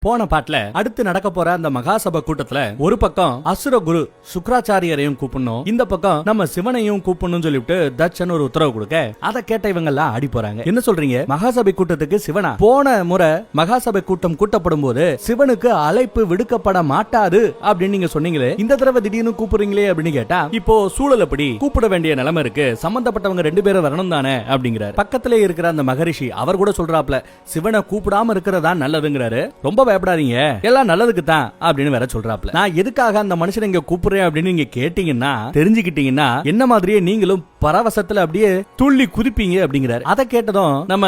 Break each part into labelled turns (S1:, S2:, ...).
S1: போன பாட்டுல அடுத்து நடக்க போற அந்த மகாசபை கூட்டத்துல ஒரு பக்கம் அசுர குரு சுக்ராச்சாரியரையும் கூப்பிடணும், இந்த பக்கம் நம்ம சிவனையும் கூப்பிடணும் சொல்லிட்டு தட்சன் ஒரு உத்தரவு கொடுக்க அதை கேட்ட இவங்க எல்லாம் ஆடி போறாங்க. என்ன சொல்றீங்க, மகாசபை கூட்டத்துக்கு சிவனா? போன முறை மகாசபை கூட்டம் கூட்டப்படும் போது சிவனுக்கு அழைப்பு விடுக்கப்பட மாட்டாது அப்படின்னு நீங்க சொன்னீங்களே, இந்த தடவை திடீர்னு கூப்பிடுறீங்களே அப்படின்னு கேட்டா இப்போ சூழல் எப்படி கூப்பிட வேண்டிய நிலைமை இருக்கு, சம்பந்தப்பட்டவங்க 2 பேரும் வரணும் தானே அப்படிங்கிறார். பக்கத்திலே இருக்கிற அந்த மகரிஷி அவர் கூட சொல்றாப்ல, சிவனை கூப்பிடாம இருக்கிறதா நல்லதுங்கிறாரு. ரொம்ப பயப்படாதீங்க, எல்லாம் நல்லதுக்கு தான் அப்படின்னு வேற சொல்றாப்ல. நான் எதுக்காக அந்த மனுஷன் இங்க கூப்பிடுறேன் அப்படின்னு நீங்க கேட்டீங்கன்னா தெரிஞ்சுக்கிட்டீங்கன்னா என்ன மாதிரியே நீங்களும் பரவசத்துல அப்படியே துள்ளி குதிப்பீங்க அப்படிங்கிறாரு. அதை கேட்டதும் நம்ம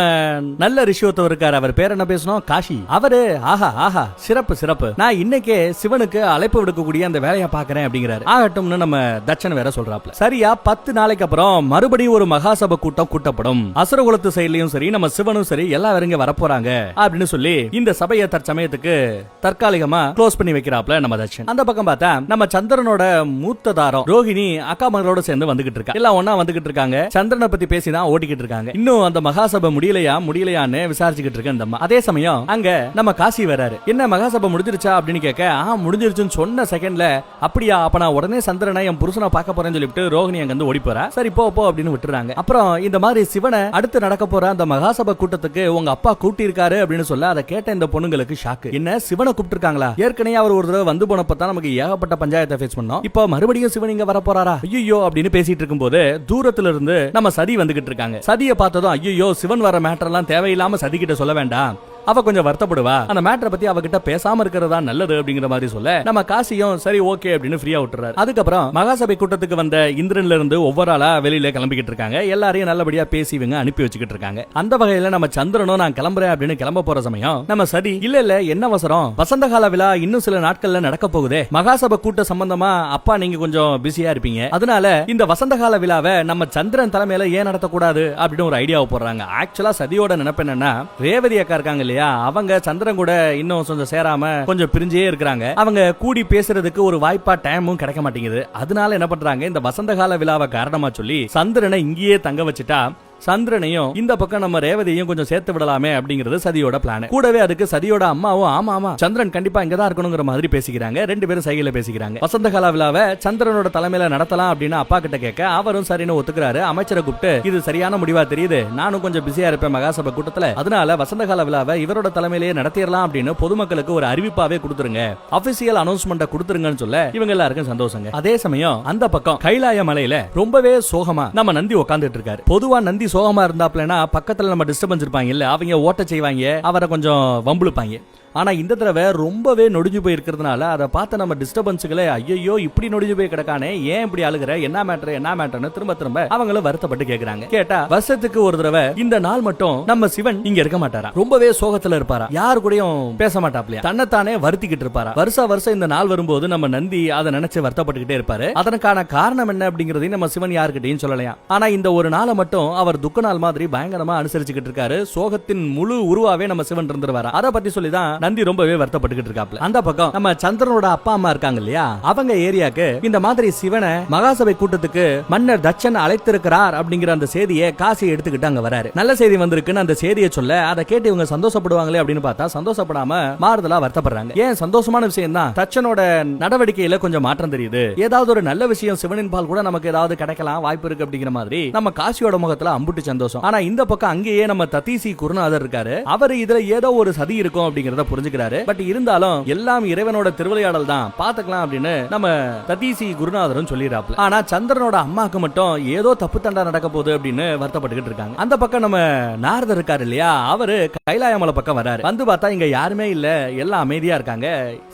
S1: நல்ல ரிஷியோத்தவர் இருக்காரு, அவர் பேர் என்ன பேசணும், காஷி. அவரு ஆஹா ஆஹா சிறப்பு சிறப்பு, நான் இன்னைக்கே சிவனுக்கு அழைப்பு விடுக்கக்கூடிய அந்த வேலையை பாக்குறேன் அப்படிங்கிறாரு. ஆகட்டும்னு நம்ம தட்சன் வேற சொல்றாப்ல. சரியா 10 நாளைக்கு அப்புறம் மறுபடியும் ஒரு மகாசபை கூட்டம் கூட்டப்படும். அசுரகுலத்து சைட்லயும் சரி நம்ம சிவனும் சரி எல்லாரும் இங்க வரப்போறாங்க அப்படின்னு சொல்லி இந்த சபையை தற்சமயத்துக்கு தற்காலிகமா க்ளோஸ் பண்ணி வைக்கிறாப்ல நம்ம தட்சன். அந்த பக்கம் பார்த்தா நம்ம சந்திரனோட மூத்த தாரம் ரோஹிணி அக்கா மகளோட சேர்ந்து வந்துகிட்டு இருக்கா. எல்லாம் ஒண்ணா வந்துகிட்டு இருக்காங்க. சந்திரனை பத்தி பேசிதான் ஓட்டிக்கிட்டு இருக்காங்க. இன்னும் அந்த மகாசபை முடியலையான்னு விசாரிச்சுக்கிட்டு இருக்க. அதே சமயம் அங்க நம்ம காசி வராரு. என்ன மகாசபை முடிஞ்சிருச்சா அப்படின்னு கேட்க, முடிஞ்சிருச்சுன்னு சொன்ன செகண்ட்ல அப்படியா, அப்ப நான் உடனே சந்திரனை என் புருஷனை பார்க்க போறேன்னு சொல்லிட்டு ரோஹிணி அங்க வந்து ஓடி போறா. சரி போ போ அப்படின்னு விட்டுறாங்க. அப்புறம் இந்த மாதிரி சிவனை அடுத்து நடக்க போற அந்த மகாசபை கூட்டத்துக்கு உங்க அப்பா கூட்டி இருக்காரு அப்படின்னு சொல்ல அதை கேட்ட இந்த பொண்ணுங்களுக்கு ஷாக்கு. என்ன சிவனை கூப்பிட்டு இருக்காங்களா? ஏற்கனவே அவர் ஒரு தடவை வந்து போனப்பதான் நமக்கு ஏகப்பட்ட பஞ்சாயத்தை ஃபேஸ் பண்ணோம். இப்போ மறுபடியும் சிவன் இங்க வர போறாரா? ஐயோ அப்படின்னு பேசிட்டு இருக்கும்போது தூரத்துல இருந்து நம்ம சதி வந்துகிட்டு இருக்காங்க. சதியை பார்த்ததும் ஐயோ சிவன் வர மேட்டர் எல்லாம் தேவையில்லாம சதி கிட்ட சொல்ல வேண்டாம், அவ கொஞ்சம் வருத்தப்படுவா, அந்த மேட்டரை பத்தி அவகிட்ட பேசாம இருக்கிறதா நல்லது அப்படிங்கிற மாதிரி சொல்ல நம்ம காசியும் சரி ஓகே அப்படின்னு ஃப்ரீயா விட்டுறாரு. அதுக்கப்புறம் மகாசபை கூட்டத்துக்கு வந்த இந்திரன்ல இருந்து ஒவ்வொரு ஆளா வெளியில கிளம்பிக்கிட்டு இருக்காங்க. எல்லாரையும் நல்லபடியா பேசி இவங்க அனுப்பி வச்சுக்கிட்டு இருக்காங்க. அந்த வகையில நம்ம சந்திரனும் நான் கிளம்புறேன் அப்படின்னு கிளம்ப போற சமயம் நம்ம சதி இல்ல என்ன அவசரம், வசந்த கால விழா இன்னும் சில நாட்கள்ல நடக்க போகுதே, மகாசபை கூட்ட சம்பந்தமா அப்பா நீங்க கொஞ்சம் பிஸியா இருப்பீங்க, அதனால இந்த வசந்த கால விழாவை நம்ம சந்திரன் தலைமையில ஏன் நடத்தக்கூடாது அப்படின்னு ஒரு ஐடியாவை போடுறாங்க. ஆக்சுவலா சதியோட நினைப்பு என்னன்னா, ரேவதி அக்கா இருக்காங்க இல்லையா, அவங்க சந்திரன் கூட இன்னும் கொஞ்சம் சேராம கொஞ்சம் பிரிஞ்சே இருக்காங்க. அவங்க கூடி பேசுறதுக்கு ஒரு வாய்ப்பா டைமும் கிடைக்க மாட்டேங்குது. அதனால என்ன பண்றாங்க, இந்த வசந்த கால விழாவை காரணமா சொல்லி சந்திரனை இங்கேயே தங்க வச்சுட்டா சந்திரனையும் இந்த பக்கம் நம்ம ரேவதியையும் கொஞ்சம் சேர்த்து விடலாமே அப்படிங்கிறது சதியோட பிளான். கூடவே அதுக்கு சதியோட அம்மாவும் ஆமா சந்திரன் கண்டிப்பா இங்கதான் இருக்கணுங்கிற மாதிரி பேசிக்கிறாங்க. 2 பேரும் சைகில பேசிக்கிறாங்க. வசந்த கால விழாவை சந்திரனோட தலைமையில நடத்தலாம் அப்படின்னு அப்பா கிட்ட கேட்க அவரும் சரின்னு ஒத்துக்கிறாரு. அமைச்சரை கூப்பிட்டு இது சரியான முடிவா தெரியுது, நானும் கொஞ்சம் பிஸியா இருப்பேன் மகாசபை கூட்டத்துல, அதனால வசந்த கால விழாவை இவரோட தலைமையிலேயே நடத்திடலாம் அப்படின்னு பொதுமக்களுக்கு ஒரு அறிவிப்பாவே கொடுத்துருங்க, அபிஷியல் அனௌன்ஸ்மெண்ட் கொடுத்துருங்கன்னு சொல்ல இவங்க எல்லாருக்கும் சந்தோஷங்க. அதே சமயம் அந்த பக்கம் கைலாய மலையில ரொம்பவே சோகமா நம்ம நந்தி உட்கார்ந்துட்டு இருக்காரு. பொதுவா நந்தி சோகமா இருந்தாப்லனா பக்கத்துல நம்ம டிஸ்டர்பன்ஸ் இருப்பாங்க இல்ல, அவங்க ஓட்ட செய்வாங்க, அவரை கொஞ்சம் வம்புழுப்பாங்க. ஆனா இந்த தடவை ரொம்பவே நொடிஞ்சு போய் இருக்கிறதுனால அதை பார்த்து நம்ம டிஸ்டர்பன்ஸுகளை ஐயோ இப்படி நொடிஞ்சு போய் கிடக்கானே, ஏன் இப்படி அழுகிற, என்ன மேட்டர்னு திரும்ப திரும்ப அவங்களும் வருத்தப்பட்டு கேக்குறாங்க. கேட்டா வருஷத்துக்கு ஒரு தடவை இந்த நாள் மட்டும் நம்ம சிவன் இங்க இருக்க மாட்டாரா, ரொம்பவே சோகத்துல இருப்பாரா, யாரு கூடயும் பேச மாட்டாப்லையா, தன்னைத்தானே வருத்திக்கிட்டு இருப்பாரா. வருஷம் இந்த நாள் வரும்போது நம்ம நந்தி அதை நினைச்சு வருத்தப்பட்டுக்கிட்டே இருப்பாரு. அதற்கான காரணம் என்ன அப்படிங்கறதையும் நம்ம சிவன் யாருக்கிட்டையும் சொல்லலையா. ஆனா இந்த ஒரு நாளை மட்டும் அவர் துக்க நாள் மாதிரி பயங்கரமா அனுசரிச்சுக்கிட்டு இருக்காரு. சோகத்தின் முழு உருவாவே நம்ம சிவன் இருந்துருவாரா. அதை பத்தி சொல்லிதான் நந்தி ரொம்பவே வருத்தப்பட்டுக்கிட்டு இருக்காப்ல. அந்த பக்கம் நம்ம சந்திரனோட அப்பா அம்மா இருக்காங்க இல்லையா, அவங்க ஏரியாக்கு இந்த மாதிரி சிவனை மகாசபை கூட்டத்துக்கு மன்னர் தட்சன் அழைத்திருக்கிறார் அப்படிங்கிற அந்த செய்தியை காசி எடுத்துக்கிட்டு அங்க வராரு. நல்ல செய்தி வந்திருக்குன்னு அந்த செய்தியை சொல்ல அதை கேட்டு இவங்க சந்தோஷப்படுவாங்களே அப்படின்னு பார்த்தா சந்தோஷப்படாம மாறுதலா வருத்தப்படுறாங்க. ஏன் சந்தோஷமான விஷயம் தான், தட்சனோட நடவடிக்கையில கொஞ்சம் மாற்றம் தெரியுது, ஏதாவது ஒரு நல்ல விஷயம் சிவனின் பால் கூட நமக்கு ஏதாவது கிடைக்கலாம் வாய்ப்பு இருக்கு அப்படிங்கிற மாதிரி நம்ம காசியோட முகத்துல அம்புட்டு சந்தோஷம். ஆனா இந்த பக்கம் அங்கேயே நம்ம ததீசி குருநாதர் இருக்காரு. அவர் இதுல ஏதோ ஒரு சதி இருக்கும் அப்படிங்கறத புரிஞ்சுக்கிறாரு. பட் இருந்தாலும் எல்லாம் இறைவனோட திருவிளையாடல் தான், பாத்துக்கலாம் அப்படின்னு நம்ம ததீசி குருநாதரும் சொல்லிடுறாப்ல. ஆனா சந்திரனோட அம்மாக்கு மட்டும் ஏதோ தப்பு தண்டா நடக்க போகுது அப்படின்னு வருத்தப்பட்டுக்கிட்டு இருக்காங்க. அந்த பக்கம் நம்ம நாரதர் இருக்காரு இல்லையா, அவரு கைலாயமலை பக்கம் வராரு. வந்து பார்த்தா இங்க யாருமே இல்ல, எல்லாம் அமைதியா இருக்காங்க.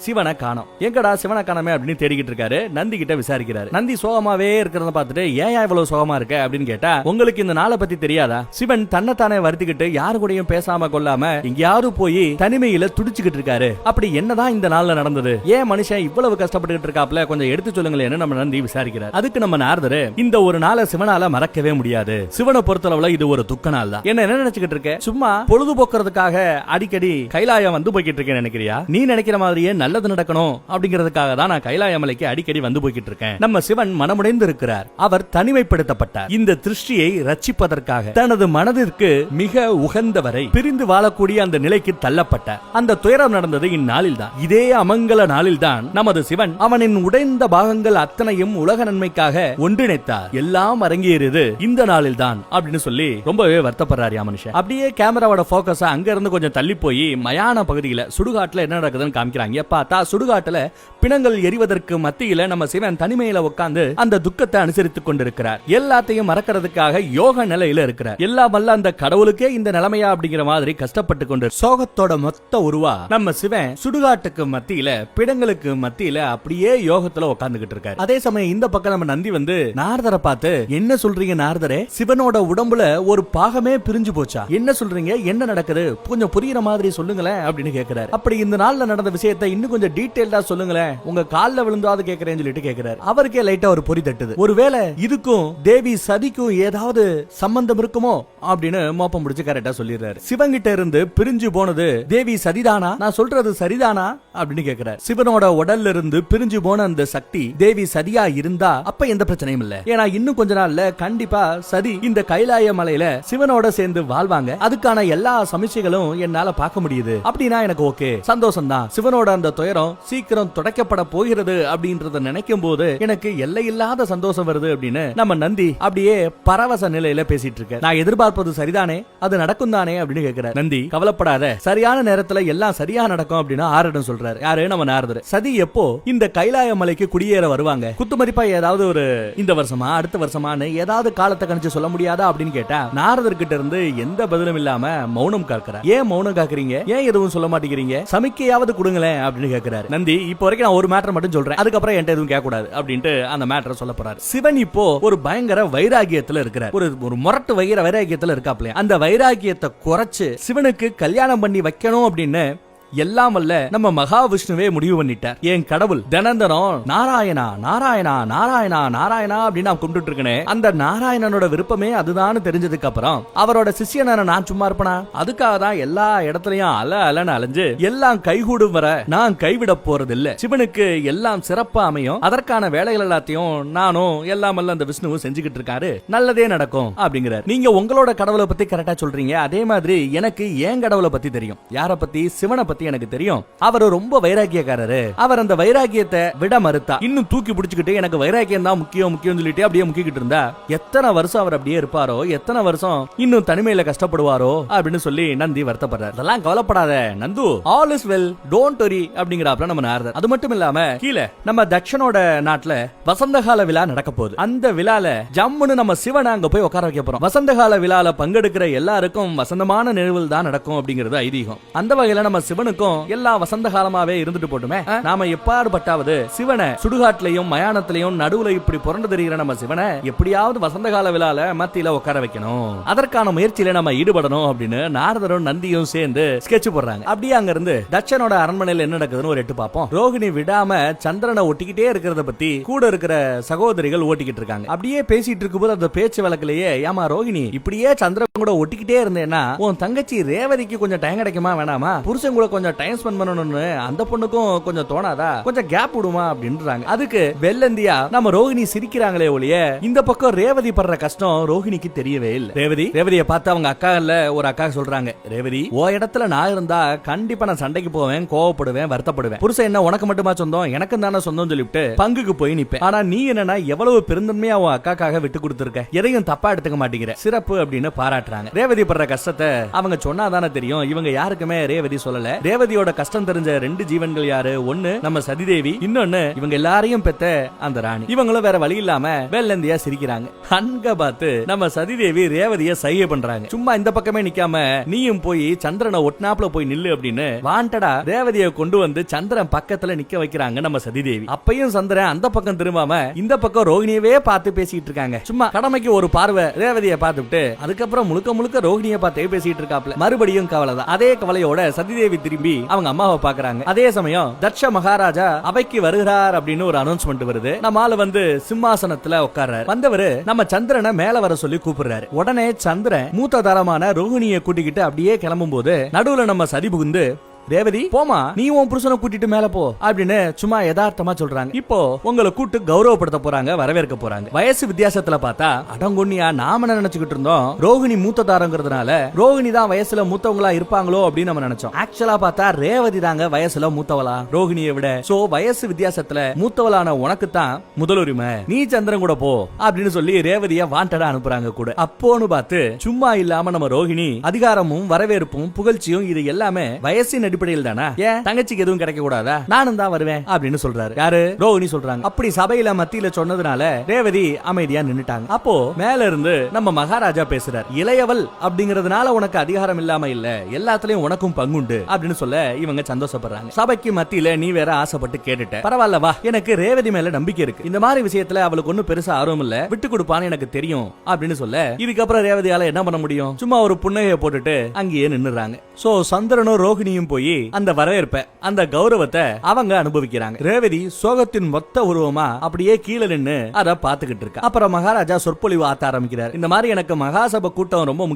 S1: சிவனை காணோம். எங்கடா சிவனை காணமே அப்படின்னு தேடிக்கிட்டு இருக்காரு. நந்தி கிட்ட விசாரிக்கிறாரு. நந்தி சோகமாவே இருக்கிறத பார்த்துட்டு ஏன் இவ்வளவு சோகமா இருக்க அப்படின்னு கேட்டா, உங்களுக்கு இந்த நாளை பத்தி தெரியாதா, சிவன் தன்னைத்தானே வருத்திக்கிட்டு யாரு கூடயும் பேசாம கொள்ளாம எங்கேயாவது போய் தனிமையில துடிச்சுக்கிட்டு இருக்காரு. அப்படி என்னதான் இந்த நாள்ல நடந்தது, ஏன் மனுஷன் இவ்வளவு கஷ்டப்பட்டு இருக்காப்ல, கொஞ்சம் எடுத்து சொல்லுங்களேன்னு நம்ம நந்தி விசாரிக்கிறார். அதுக்கு நம்ம நாரதர் இந்த ஒரு நாளை சிவனால மறக்கவே முடியாது, சிவனை பொறுத்தளவுல இது ஒரு துக்க நாள் தான், என்ன நினைச்சுக்கிட்டு இருக்க, சும்மா பொழுதுபோக்குறதுக்காக அடிக்கடி கைலாயம் வந்து போய்கிட்டு இருக்கேன் நினைக்கிறியா, நீ நினைக்கிற மாதிரியே நல்லது நடக்கணும் அப்படிங்கிறதுக்காக தான் நான் கைலாய மலைக்கு அடிக்கடி வந்து போய்கிட்டு இருக்கேன். நம்ம சிவன் மனமுடைந்து இருக்கிறார், அவர் தனிமைப்படுத்தப்பட்டார், இந்த திருஷ்டியை ரட்சிப்பதற்காக தனது மனதிற்கு மிக உகந்தவரை பிரிந்து வாழக்கூடிய அந்த நிலைக்கு தள்ளப்பட்டார். அந்த அந்த துயரம் நடந்தது இந்நாளில் தான். இதே அமங்கல நாளில் தான் நமது சிவன் அவனின் உடைந்த பாகங்கள் அத்தனையும் உலக நன்மைக்காக ஒன்றிணைத்தார். எல்லாம் அரங்கேறியது இந்த நாளில் தான் அப்படின்னு சொல்லி ரொம்பவே வருத்தப்படுறாரு மனுஷன். அப்படியே கேமராவோட போக்கஸ் அங்க இருந்து கொஞ்சம் தள்ளி போய் மயான பகுதியில சுடுகாட்டுல என்ன நடக்குதுன்னு காமிக்கிறாங்க. பார்த்தா சுடுகாட்டுல பிணங்கள் எரிவதற்கு மத்தியில நம்ம சிவன் தனிமையில உட்கார்ந்து அந்த துக்கத்தை அனுசரித்துக் கொண்டிருக்கிறார். எல்லாத்தையும் மறக்கிறதுக்காக யோக நிலையில இருக்கிறார். எல்லாம் வல்ல அந்த கடவுளுக்கே இந்த நிலைமையா அப்படிங்கிற மாதிரி கஷ்டப்பட்டு கொண்டு சோகத்தோட மொத்த உருவா நம்ம சிவன் சுடுகாட்டுக்கு மத்தியில பிணங்களுக்கு மத்தியில அப்படியே யோகத்துல உட்கார்ந்துகிட்டு இருக்காரு. அதே சமயம் இந்த பக்கம் நம்ம நந்தி வந்து நாரதரை பார்த்து, என்ன சொல்றீங்க நாரதரே, சிவனோட உடம்புல ஒரு பாகமே பிரிஞ்சு போச்சா, என்ன சொல்றீங்க, என்ன நடக்குது, கொஞ்சம் புரியுற மாதிரி சொல்லுங்களேன் அப்படின்னு கேக்குறாரு. அப்படி இந்த நாள்ல நடந்த விஷயத்தை இன்னும் கொஞ்சம் டீடைல்டா சொல்லுங்களேன், உங்க கால்ல விழுந்தாது கேக்குறேன்னு சொல்லிட்டு கேக்குறாரு. அவருக்கே லைட்டா ஒரு பொறி தட்டுது. ஒருவேளை இதுக்கும் தேவி சதிக்கும் ஏதாவது சம்பந்தம் இருக்குமோ அப்படின்னு மோப்பம் முடிச்சு கரெக்டா சொல்லிடுறாரு. சிவங்கிட்ட இருந்து பிரிஞ்சு போனது தேவி சதிதானா, நான் சொல்றது சரிதானா அப்படின்னு கேக்குறாரு. சிவனோட உடல்ல இருந்து பிரிஞ்சு போன அந்த சக்தி தேவி சதியா இருந்தா அப்ப எந்த பிரச்சனையும் இல்ல. ஏன்னா இன்னும் கொஞ்ச நாள்ல கண்டிப்பா சதி இந்த கைலாய மலையில சிவனோட சேர்ந்து வாழ்வாங்க. அதுக்கான எல்லா சமிச்சைகளும் என்னால பார்க்க முடியுது. அப்படின்னா எனக்கு ஓகே, சந்தோஷம் தான். சிவனோட அந்த துயரம் சீக்கிரம் துடைக்கப்பட போகிறது அப்படின்றத நினைக்கும் போது எனக்கு எல்லையில்லாத சந்தோஷம் வருது அப்படின்னு நம்ம நந்தி அப்படியே பரவச நிலையில பேசிட்டு இருக்க. நான் எதிர்பார்ப்பது சரிதானே, அது நடக்கும் தானே அப்படின்னு கேக்குறாரு. நந்தி கவலைப்படாத, சரியான நேரத்துல எல்லாம் சரியா நடக்கும் அப்படின்னு ஆரடம் சொல்றாரு. யாரு, நம்ம நாரதர். சதி எப்போ இந்த கைலாய மலைக்கு குடியேற வருவாங்க, குத்துமதிப்பா ஏதாவது ஒரு இந்த வருஷமா அடுத்த வருஷமானு ஏதாவது காலத்தை கணிச்சு சொல்ல முடியாதா அப்படின்னு கேட்டா நாரதர் கிட்ட இருந்து எந்த பதிலும் இல்லாம மௌனம் காக்கிறார். ஏன் மௌனம் காக்குறீங்க, ஏன் எதுவும் சொல்ல மாட்டேங்கிறீங்க, சமிக்கையாவது கொடுங்களேன் அப்படின்னு கேக்குறாரு. நந்தி இப்போ வரைக்கும் நான் ஒரு மேட்டர் மட்டும் சொல்றேன், அதுக்கப்புறம் என்கிட்ட எதுவும் கேட்க கூடாது அப்படின்ட்டு அந்த மேட்டரை சொல்ல போறாரு. சிவன் இப்போ ஒரு பயங்கர வைராகியத்துல இருக்கிறார். ஒரு முரட்டு வைராகியத்துல இருக்காப்ல. அந்த வைராகியத்தை குறைச்சு சிவனுக்கு கல்யாணம் பண்ணி வைக்கணும் அப்படின்னு எல்லாம் அல்ல நம்ம மகாவிஷ்ணுவே முடிவு பண்ணிட்டார். என் கடவுள் தினந்தனம் நாராயணா நாராயணா நாராயணா நாராயணா அப்படின்னு நான் கும்பிட்டு இருக்கேன். அந்த நாராயணனோட விருப்பமே அதுதான் தெரிஞ்சதுக்கு அப்புறம் அவரோட சிஷியனை நான் சும்மா இருப்பனா, அதுக்காக தான் எல்லா இடத்துலயும் அலன்னு அலைஞ்சு எல்லாம் கைகூடும் வர நான் கைவிட போறது இல்ல. சிவனுக்கு எல்லாம் சிறப்பா அமையும், அதற்கான வேலைகள் எல்லாத்தையும் நானும் எல்லாம் அல்ல அந்த விஷ்ணுவும் செஞ்சுக்கிட்டு இருக்காரு, நல்லதே நடக்கும் அப்படிங்கிறார். நீங்க உங்களோட கடவுளை பத்தி கரெக்டா சொல்றீங்க, அதே மாதிரி எனக்கு ஏன் கடவுளை பத்தி தெரியும். யார பத்தி? சிவனை பத்தி எனக்கு தெரியும். அவர் ரொம்ப வைராகியக்காரரு. அவர் அந்த வைராகியத்தை விட மறுத்தா இன்னும் தூக்கி பிடிச்சுக்கிட்டு எனக்கு வைராகியம் தான் முக்கியம் சொல்லிட்டு அப்படியே முக்கிக்கிட்டு இருந்தா எத்தனை வருஷம் அவர் அப்படியே இருப்பாரோ, எத்தனை வருஷம் இன்னும் தனிமையில கஷ்டப்படுவாரோ அப்படின்னு சொல்லி நந்தி வருத்தப்படுறார். அதெல்லாம் கவலைப்படாத Nandu, all is well, don't worry அப்படிங்கறாப்ல நம்ம நாரதர். அது மட்டும் இல்லாம கீழே நம்ம தக்ஷனோட நாட்டுல வசந்தகால விழா நடக்க போகுது. அந்த விழால ஜம்முன்னு நம்ம சிவனை அங்க போய் உட்கார வைக்க போறோம். வசந்தகால விழால பங்கெடுக்கிற எல்லாருக்கும் வசந்தமான நிகழ்வுகள் தான் நடக்கும் அப்படிங்கிறது ஐதீகம். அந்த வகையில நம்ம சிவனுக்கும் எல்லாம் வசந்த காலமாவே இருந்துட்டு போட்டுமே, நாம எப்பாடுபட்டாவது சிவனை சுடுகாட்டிலையும் மயானத்திலையும் நடுவுல இப்படி புரண்டு தெரிகிற நம்ம சிவனை எப்படியாவது வசந்த கால விழால மத்தியில உட்கார வைக்கணும், அதற்கான முயற்சியில நம்ம ஈடுபடணும் அப்படின்னு நாரதரும் நந்தியும் சேர்ந்து ஸ்கெட்ச் போடுறாங்க. அப்படியே அங்க இருந்து தட்சனோட அரண்மனையில என்ன நடக்குதுன்னு ஒரு எட்டு பார்ப்போம். ரோகிணி விடாம சந்திரனை ஒட்டிக்கிட்டே இருக்கிறத பத்தி கூட இருக்கிற சகோதரிகள் ஓட்டிக்கிட்டு இருக்காங்க. அப்படியே பேசிட்டு இருக்கும்போது அந்த பேச்சு வழக்கிலேயே, ஏமா ரோகிணி இப்படியே சந்திரன் கூட ஒட்டிக்கிட்டே இருந்தேன்னா உன் தங்கச்சி ரேவதிக்கு கொஞ்சம் டைம் கிடைக்குமா வேணாமா, புருஷன் கூட கொஞ்சம் டைம் ஸ்பெண்ட் பண்ணணும்னு அந்த பொண்ணுக்கும் கொஞ்சம் தோணாதா, கொஞ்சம் கேப் விடுமா அப்படின்றாங்க. அதுக்கு வெள்ளந்தியா நம்ம ரோகிணி சிரிக்கிறாங்களே ஒழிய இந்த பக்கம் ரேவதி படுற கஷ்டம் ரோகிணிக்கு தெரியவே இல்லை. ரேவதியை பார்த்து அவங்க அக்கால ஒரு அக்கா சொல்றாங்க, ரேவதி ஓ இடத்துல நான் இருந்தா கண்டிப்பா நான் சண்டைக்கு போவேன், கோவப்படுவேன், வருத்தப்படுவேன். புருஷன் என்ன உனக்கு மட்டுமா சொந்தம், எனக்கு தானே சொந்தம் சொல்லிவிட்டு பங்குக்கு போய் நிப்பேன். ஆனா நீ என்னன்னா எவ்வளவு பெருந்தன்மையா உன் அக்காக்காக விட்டு கொடுத்திருக்க, எதையும் தப்பா எடுத்துக்க மாட்டேங்கிற, சிறப்பு அப்படின்னு பாராட்டுறாங்க. ரேவதி படுற கஷ்டத்தை அவங்க சொன்னாதானே தெரியும். இவங்க யாருக்குமே ரேவதி சொல்லல. ரேவதியோட கஷ்டம் தெரிஞ்ச ரெண்டு ஜீவன்கள் யாரு, ஒன்னு நம்ம சதிதேவி, இன்னொன்னு இவங்க எல்லாரையும் பெத்த அந்த ராணி. இவங்களும் வேற வழி இல்லாம வெள்ளந்தியா சிரிக்கிறாங்க. அங்க பார்த்து நம்ம சதிதேவி ரேவதிய சைகை பண்றாங்க. சும்மா இந்த பக்கமே நிக்காம நீயும் போய் சந்திரனை ஒட்னாப்ல போய் நில்லு அப்படின்னு வாண்டடா ரேவதியை கொண்டு வந்து சந்திரன் பக்கத்துல நிக்க வைக்கிறாங்க நம்ம சதிதேவி. அப்பையும் சந்திரன் அந்த பக்கம் திரும்பாம இந்த பக்கம் ரோகிணியவே பார்த்து பேசிட்டு இருக்காங்க. சும்மா கடமைக்கு ஒரு பார்வை ரேவதியை பார்த்துட்டு அதுக்கப்புறம் முழுக்க ரோகிணியை பார்த்தே பேசிட்டு இருக்காப்ல. மறுபடியும் கவலை தான். அதே கவலையோட சதிதேவி திரும்பி அவங்க அம்மாவை பாக்குறாங்க. அதே சமயம் தட்ச மகாராஜா அவைக்கு வருகிறார் அப்படின்னு ஒரு அனௌன்ஸ்மெண்ட் வருது. நம்ம ஆளு வந்து சிம்மாசனத்துல உட்கார்றாரு. வந்தவரு நம்ம சந்திரனை மேல வர சொல்லி கூப்பிடுறாரு. உடனே சந்திரன் மூத்த தரமான ரோகிணியை கூட்டிக்கிட்டு அப்படியே கிளம்பும் போது நடுவுல நம்ம சதி புகுந்து ரேவதி போமா, நீ உன் புருஷனை கூட்டிட்டு மேல போ அப்படின்னு சும்மா யதார்த்தமா சொல்றாங்க. இப்போ உங்களை கூட்டு கௌரவப்படுத்த போறாங்க, வரவேற்க போறாங்க. வயசு வித்தியாசத்துல பார்த்தா அடங்கொன்னியா நாம நினைச்சுக்கிட்டு இருந்தோம் ரோகிணி மூத்த தாரங்கிறதுனால ரோகிணி தான் வயசுல மூத்தவங்களா இருப்பாங்களோ அப்படின்னு நம்ம நினைச்சோம். ஆக்சுவலா பார்த்தா ரேவதி தாங்க வயசுல மூத்தவளா ரோகிணியை விட. சோ வயசு வித்தியாசத்துல மூத்தவளான உனக்கு தான் முதலுரிமை, நீ சந்திரன் கூட போ அப்படின்னு சொல்லி ரேவதிய வாண்டடா அனுப்புறாங்க கூட. அப்போன்னு பார்த்து சும்மா இல்லாம நம்ம ரோகிணி அதிகாரமும் வரவேற்பும் புகழ்ச்சியும் இது எல்லாமே வயசின் அடிப்படையில் தானா, ஏன் தங்கச்சிக்கு எதுவும் கிடைக்க கூடாதா, நானும் தான் வருவேன் அப்படின்னு சொல்றாரு. யாரு? ரோகிணி சொல்றாங்க. அப்படி சபையில மத்தியில சொன்னதுனால ரேவதி அமைதியா நின்னுட்டாங்க. அப்போ மேல இருந்து நம்ம மகாராஜா பேசுறார். இளையவள் அப்படிங்கறதுனால உனக்கு அதிகாரம் இல்லாம இல்ல, எல்லாத்துலயும் உனக்கும் பங்குண்டு அப்படின்னு சொல்ல இவங்க சந்தோஷப்படுறாங்க. சபைக்கு மத்தியில நீ வேற ஆசைப்பட்டு கேட்டுட்ட, பரவாயில்ல வா, எனக்கு ரேவதி மேல நம்பிக்கை இருக்கு, இந்த மாதிரி விஷயத்துல அவளுக்கு ஒன்னும் பெருசா ஆர்வம் இல்ல, விட்டு கொடுப்பான்னு எனக்கு தெரியும் அப்படின்னு சொல்ல இதுக்கப்புறம் ரேவதியால என்ன பண்ண முடியும், சும்மா ஒரு புன்னகையை போட்டுட்டு அங்கேயே நின்னுறாங்க. சோ சந்திரனும் ரோகிணியும் போய் அந்த வரவேற்ப அந்த கௌரவத்தை அவங்க அனுபவிக்கிறாங்க. ரேவதி சோகத்தின் மொத்த உருவமா அப்படியே கீழே நின்னு அத பாத்துக்கிட்டு இருக்கா. அப்புறம் மகாராஜா சொற்பொழிவு ஆத்த ஆரம்பிக்கிறார். இந்த மாதிரி எனக்கு மகாசபை கூட்டம் ரொம்ப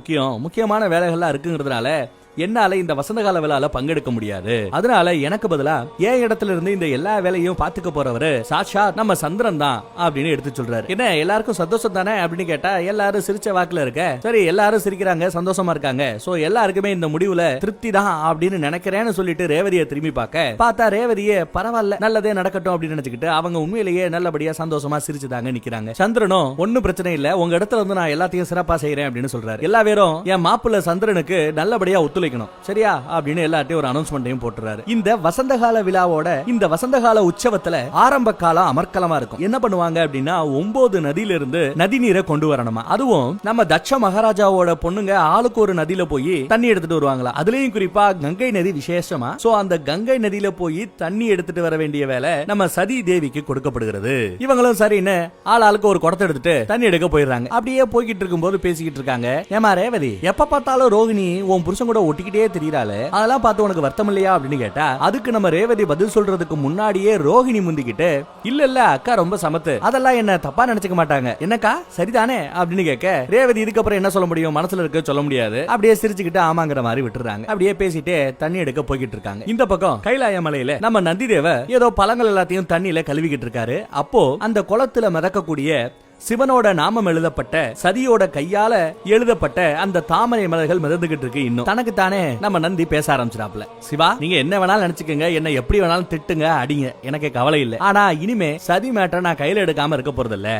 S1: முக்கியமான வேலைகள்லாம் இருக்குங்கிறதுனால என்னால இந்த வசந்த கால விழால பங்கெடுக்க முடியாது, அதனால எனக்கு பதிலா ஏன் இடத்துல இருந்து இந்த எல்லா வேலையும் பாத்துக்க போறவரு சாட்சாத் நம்ம சந்திரன் தான் அப்படின்னு எடுத்து சொல்றாரு. என்ன எல்லாருக்கும் சந்தோஷம் தானே அப்படின்னு கேட்டா எல்லாரும் சிரிச்ச வாக்குல இருக்க. சரி எல்லாரும் சிரிக்கிறாங்க, சந்தோஷமா இருக்காங்க, சோ எல்லாருக்குமே இந்த முடிவுல திருப்தி தான் அப்படின்னு நினைக்கிறேன்னு சொல்லிட்டு ரேவதியை திரும்பி பார்த்தா ரேவதியே பரவாயில்ல நல்லதே நடக்கட்டும் அப்படின்னு நினைச்சுக்கிட்டு அவங்க உண்மையிலேயே நல்லபடியா சந்தோஷமா சிரிச்சுதாங்க நிக்கிறாங்க. சந்திரனும் ஒன்னும் பிரச்சனை இல்ல, உங்க இடத்துல வந்து நான் எல்லாத்தையும் சிறப்பா செய்யறேன் அப்படின்னு சொல்றாரு. எல்லா பேரும் என் மாப்பிள்ள சந்திரனுக்கு நல்லபடியா ஒத்துழைக்கணும் சரியா அப்படின்னு எல்லாத்தையும் ஒரு அனௌன்ஸ்மெண்ட்டையும் போட்டுறாரு. இந்த வசந்த கால விழாவோட இந்த வசந்த கால உற்சவத்துல ஆரம்ப காலம் அமர்க்கலமா இருக்கும். என்ன பண்ணுவாங்க அப்படின்னா 9 நதியில இருந்து நதி நீரை கொண்டு வரணுமா. அதுவும் நம்ம தட்ச மகாராஜாவோட பொண்ணுங்க ஆளுக்கு ஒரு நதியில போய் தண்ணி எடுத்துட்டு வருவாங்களா. அதுலயும் குறிப்பா கங்கை நதி விசேஷமா. சோ அந்த கங்கை நதியில போய் தண்ணி எடுத்துட்டு வர வேண்டிய வேலை நம்ம சதி தேவிக்கு கொடுக்கப்படுகிறது. இவங்களும் சரின்னு ஆளுக்கு ஒரு குடத்தை எடுத்துட்டு தண்ணி எடுக்க போயிடுறாங்க. அப்படியே போய்கிட்டு இருக்கும் போது பேசிக்கிட்டு இருக்காங்க. ஏமா ரேவதி, எப்ப பார்த்தாலும் ரோகிணி உன் புருஷன் கூட ஒட்டிக்கிட்டே தெரியறாளே, அதெல்லாம் பார்த்து உனக்கு வருத்தம் இல்லையா அப்படின்னு கேட்டா அதுக்கு நம்ம ரேவதி பதில் சொல்றதுக்கு முன்னாடியே ரோகிணி முந்திக்கிட்டு இல்ல அக்கா ரொம்ப சமத்து, அதெல்லாம் என்ன தப்பா நினைச்சுக்க மாட்டாங்க, என்னக்கா சரிதானே அப்படின்னு கேட்க ரேவதி இதுக்கப்புறம் என்ன சொல்ல முடியும், மனசுல இருக்க சொல்ல முடியாது. அப்படியே சிரிச்சுக்கிட்டு ஆமாங்கிற மாதிரி விட்டுறாங்க. அப்படியே பேசிட்டு தண்ணி எடுக்க போய்கிட்டு இருக்காங்க. இந்த பக்கம் கைலாய மலையில நம்ம நந்திதேவ ஏதோ பழங்கள் எல்லாத்தையும் தண்ணியில கழுவிக்கிட்டு இருக்காரு. அப்போ அந்த குளத்துல மிதக்கக்கூடிய சிவனோட நாமம் எழுதப்பட்ட சதியோட கையால எழுதப்பட்ட அந்த தாமரை மலர்கள் மிதந்துகிட்டு இருக்கு. இன்னும் தனக்கு தானே நம்ம நந்தி பேச ஆரம்பிச்சிடாப்ல. சிவா, நீங்க என்ன வேணாலும் நினைச்சுக்கங்க, என்ன எப்படி வேணாலும் திட்டுங்க அடிங்க, எனக்கு கவலை இல்லை. ஆனா இனிமே சதி மேட்டர் நான் கையில எடுக்காம இருக்க போறது இல்ல.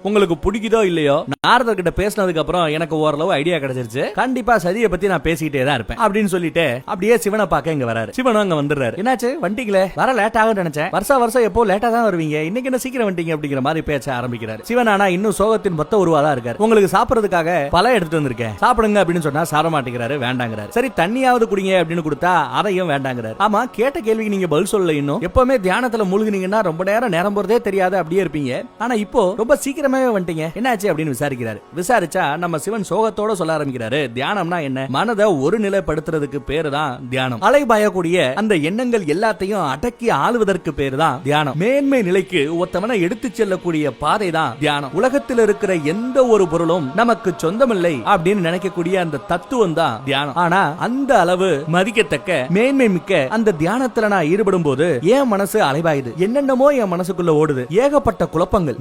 S1: உங்களுக்கு பிடிக்குதோ இல்லையோ, நாரதர் கிட்ட பேசினதுக்கு அப்புறம் எனக்கு ஓரளவு ஐடியா கிடைச்சிருச்சு, கண்டிப்பா சதியை பத்தி நான் பேசிக்கிட்டே தான் இருப்பேன் அப்படின்னு சொல்லிட்டு அப்படியே சிவனை பார்க்க இங்க வராரு. சிவனும் அங்க வந்துடுறாரு. என்னாச்சு வண்டிகளே, வர லேட் ஆகும் நினைச்சேன், வருஷம் எப்போ லேட்டா தான் வருவீங்க, இன்னைக்கு என்ன சீக்கிரம் வண்டிங்க அப்படிங்கிற மாதிரி பேச ஆரம்பிக்கிறாரு. சிவன் ஆனா இன்னும் சோகத்தின் மொத்த உருவாதான் இருக்காரு. உங்களுக்கு சாப்பிடறதுக்காக பழம் எடுத்துட்டு வந்திருக்கேன், சாப்பிடுங்க அப்படின்னு சொன்னா சார மாட்டேங்கிறாரு, வேண்டாங்கிறாரு. சரி தண்ணியாவது குடிங்க அப்படின்னு கொடுத்தா அதையும் வேண்டாங்கிறாரு. ஆமா, கேட்ட கேள்விக்கு நீங்க பதில் சொல்லல. இன்னும் எப்பவுமே தியானத்துல மூழ்கினீங்கன்னா ரொம்ப நேரம் போறதே தெரியாது, அப்படியே இருப்பீங்க. ஆனா இப்போ ரொம்ப சீக்கிரம் வந்துட்டீங்க, என்னாச்சு அப்படின்னு விசாரிக்கிறாரு. விசாரிச்சா நம்ம சிவன் சோகத்தோட சொல்ல ஆரம்பிக்கிறாரு. தியானம்னா என்ன, மனதை ஒரு நிலைப்படுத்துறதுக்கு பேரு தான் தியானம். அலைபாயக்கூடிய அந்த எண்ணங்கள் எல்லாத்தையும் அடக்கி ஆளுவதற்கு பேரு தான் தியானம். மேன்மை நிலைக்கு ஒருத்தவனை எடுத்து செல்லக்கூடிய பாதை தான் தியானம். உலகத்தில் இருக்கிற எந்த ஒரு பொருளும் நமக்கு சொந்தமில்லை அப்படின்னு நினைக்கக்கூடிய அந்த தத்துவம் தான் தியானம். ஆனா அந்த அளவு மதிக்கத்தக்க மேன்மை மிக்க அந்த தியானத்துல நான் ஈடுபடும் போது என் மனசு அலைபாயுது, என்னென்னமோ என் மனசுக்குள்ள ஓடுது, ஏகப்பட்ட குழப்பங்கள்,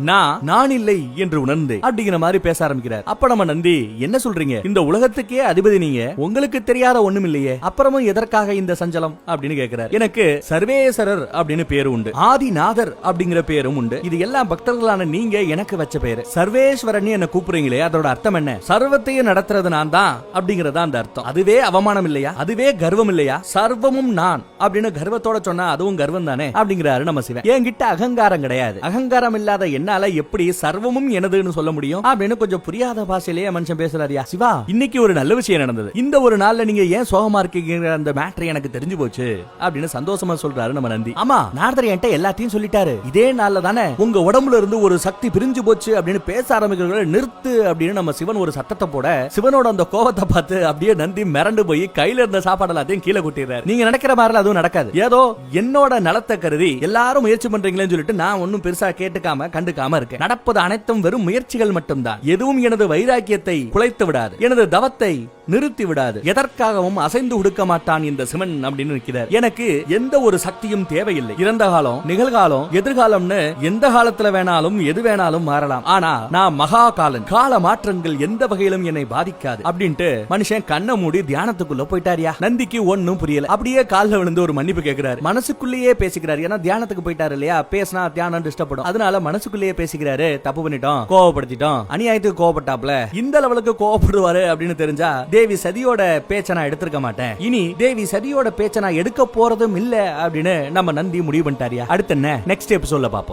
S1: நான் இல்லை என்று உணர்ந்து அப்படிங்கிற மாதிரி பேச ஆரம்பிக்கிறார். அப்ப நம்ம நந்தி என்ன சொல்றீங்க, இந்த உலகத்துக்கே அதிபதி நீங்க, உங்களுக்கு தெரியாத ஒண்ணும் இல்லையே, அப்புறமும் எதற்காக இந்த சஞ்சலம் அப்படின்னு கேட்கிறார். எனக்கு சர்வேஸ்வரர் அப்படின்னு பேரு உண்டு, ஆதிநாதர் அப்படிங்கிற பேரும் உண்டு, இது எல்லாம் பக்தர்களான நீங்க எனக்கு வச்ச பேரு. சர்வேஸ்வரன் என்ன கூப்பிடுறீங்களே, அதோட அர்த்தம் என்ன, சர்வத்தையும் நடத்துறது நான் தான் அப்படிங்கறதா அந்த அர்த்தம். அதுவே அவமானம் இல்லையா, அதுவே கர்வம் இல்லையா, சர்வமும் நான் அப்படின்னு கர்வத்தோட சொன்னா அதுவும் கர்வம் தானே அப்படிங்கிறாரு நம்ம சிவன். என்கிட்ட அகங்காரம் கிடையாது, அகங்காரம் இல்லாத என்னால எப்படி சர்வமும் எனதுன்னு சொல்ல முடியும் அப்படின்னு கொஞ்சம் புரியாத பாஷையிலேயே மனுஷன் பேசுறாரியா. சிவா, இன்னைக்கு ஒரு நல்ல விஷயம் நடந்தது, இந்த ஒரு நாள்ல நீங்க ஏன் சோகமா இருக்கீங்க அந்த மேட்டர் எனக்கு தெரிஞ்சு போச்சு அப்படின்னு சந்தோஷமா சொல்றாரு நம்ம நந்தி. ஆமா, நாரதர் என்கிட்ட எல்லாத்தையும் சொல்லிட்டாரு, இதே நாள்ல தானே உங்க உடம்புல இருந்து ஒரு சக்தி பிரிஞ்சு போச்சு அப்படின்னு பேச ஆரம்பிக்கிறவங்க நிறுத்து அப்படின்னு நம்ம சிவன் ஒரு சத்தத்தை போட சிவனோட அந்த கோபத்தை பார்த்து அப்படியே நந்தி மிரண்டு போய் கையில இருந்த சாப்பாடு எல்லாத்தையும் கீழே கொட்டிடுறாரு. நீங்க நினைக்கிற மாதிரி அதுவும் நடக்காது, ஏதோ என்னோட நலத்தை கருதி எல்லாரும் முயற்சி பண்றீங்களேன்னு சொல்லிட்டு நான் ஒன்னும் பெருசா கேட்டுக்காம கண்டுக்காம இருக்கேன். நடப்பது அனைத்தும் வெறும் முயற்சிகள் மட்டும்தான், எதுவும் எனது வைராக்கியத்தை குலைத்து விடாது, எனது தவத்தை நிறுத்தி விடாது, எதற்காகவும் அசைந்து உடுக்க மாட்டான் இந்த சிவன் அப்படின்னு நிற்கிறார். எனக்கு எந்த ஒரு சக்தியும் தேவையில்லை. இறந்த காலம், நிகழ்காலம், எதிர்காலம்னு எந்த காலத்துல வேணாலும் எது வேணாலும் மாறலாம். ஆனா நான் மகா காலன், கால மாற்றங்கள் எந்த வகையிலும் என்னை பாதிக்காது அப்படின்ட்டு மனுஷன் கண்ணை மூடி தியானத்துக்குள்ள போயிட்டாரியா. நந்திக்கு ஒன்னும் புரியல. அப்படியே கால்ல விழுந்து ஒரு மன்னிப்பு கேட்கிறாரு. மனசுக்குள்ளேயே பேசிக்கிறாரு. ஏன்னா தியானத்துக்கு போயிட்டாரு இல்லையா, பேசினா தியானம் டிஸ்டர்ப் பண்ணும். அதனால மனசுக்குள்ளேயே பேசிக்கிறாரு. தப்பு பண்ணிட்டோம், கோவப்படுத்திட்டோம், அநியாயத்துக்கு கோவப்பட்டாப்ல. இந்த லெவலுக்கு கோவப்படுவாரு அப்படின்னு தெரிஞ்சா தேவி சதியோட பேச்சை நான் எடுத்திருக்க மாட்டேன். இனி தேவி சதியோட பேச்சை நான் எடுக்க போறதும் இல்ல அப்படின்னு நம்ம நந்தி முடிவு பண்ணிட்டாரியா. அடுத்து என்ன, நெக்ஸ்ட் எபிசோட்ல பாப்போம்.